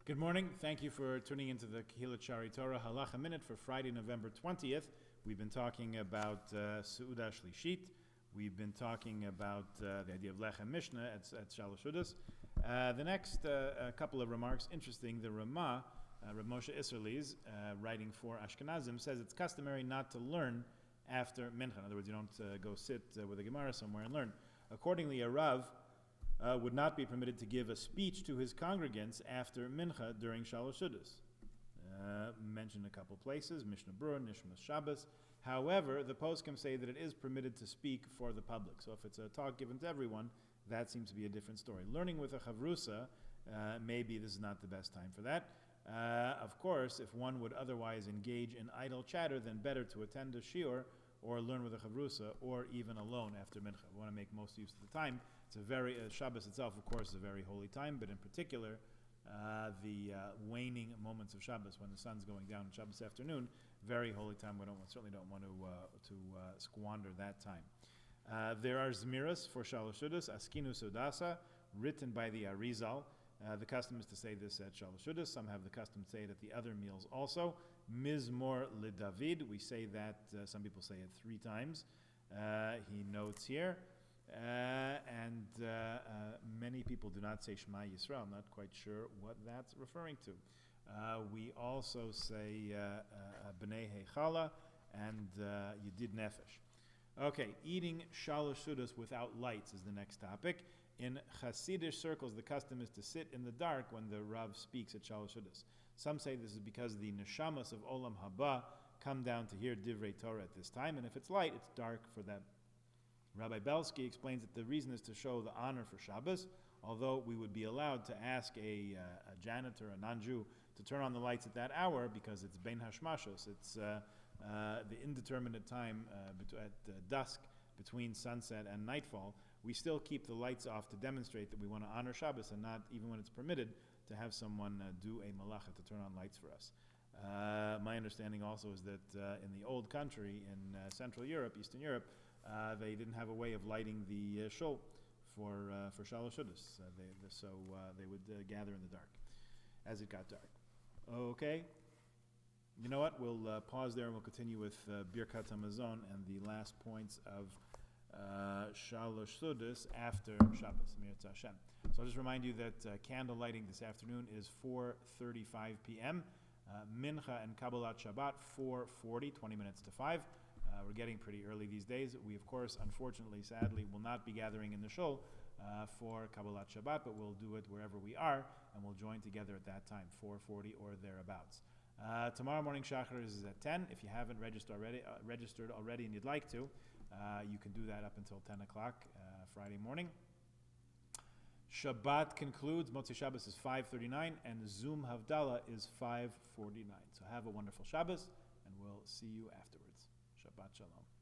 Good morning. Thank you for tuning into the Halacha Review Minute for Friday, November 20th. We've been talking about Seudah Shlishit. We've been talking about the idea of Lechem Mishnah at Shalosh Udas. The next couple of remarks, interesting. The Ramah, Rav Moshe Isserles, writing for Ashkenazim, says it's customary not to learn after Mincha. In other words, you don't go sit with a Gemara somewhere and learn. Accordingly, a Rav would not be permitted to give a speech to his congregants after Mincha during Shalosh Udas. Mentioned a couple places, Mishnah Berurah, Nishmas Shabbos. However, the poskim say that it is permitted to speak for the public. So if it's a talk given to everyone, that seems to be a different story. Learning with a chavrusa, maybe this is not the best time for that. Of course, if one would otherwise engage in idle chatter, then better to attend a shiur or learn with a chavrusa, or even alone after mincha. We want to make most use of the time. It's a very, Shabbos itself, of course, is a very holy time, but in particular, the waning moments of Shabbos, when the sun's going down on Shabbos afternoon, very holy time. We certainly don't want to squander that time. There are Zmiras for Shalosh Udas, Askinu Sodasa, written by the Arizal. The custom is to say this at Shalosh Udas. Some have the custom to say it at the other meals also. Mizmor LeDavid, we say that, some people say it 3 times. He notes here. And many people do not say Shema Yisrael. I'm not quite sure what that's referring to. We also say B'nei Heichala and Yedid Nefesh. Okay, eating Shalosh Udas without lights is the next topic. In Hasidic circles, the custom is to sit in the dark when the Rav speaks at Shalosh Udas. Some say this is because the neshamas of Olam Haba come down to hear Divrei Torah at this time, and if it's light, it's dark for them. Rabbi Belsky explains that the reason is to show the honor for Shabbos, although we would be allowed to ask a janitor, a non-Jew, to turn on the lights at that hour because it's Bein Hashmashos, it's the indeterminate time at dusk between sunset and nightfall. We still keep the lights off to demonstrate that we want to honor Shabbos and not, even when it's permitted, to have someone do a malacha to turn on lights for us. My understanding also is that in the old country, in Central Europe, Eastern Europe, they didn't have a way of lighting the shul for Shalosh Udas. So they would gather in the dark as it got dark. Okay. You know what? We'll pause there and we'll continue with Birkat HaMazon and the last points of Shalosh Udas after Shabbos. Mir Hashem. So I'll just remind you that candle lighting this afternoon is 4:35 p.m. Mincha and Kabbalat Shabbat 4:40, 20 minutes to 5. We're getting pretty early these days. We, of course, unfortunately, sadly, will not be gathering in the shul for Kabbalat Shabbat, but we'll do it wherever we are, and we'll join together at that time, 4:40 or thereabouts. Tomorrow morning Shachar is at 10. If you haven't registered already and you'd like to, you can do that up until 10 o'clock Friday morning. Shabbat concludes. Motzei Shabbos is 5:39, and Zoom Havdalah is 5:49. So have a wonderful Shabbos, and we'll see you afterwards. Shabbat Shalom.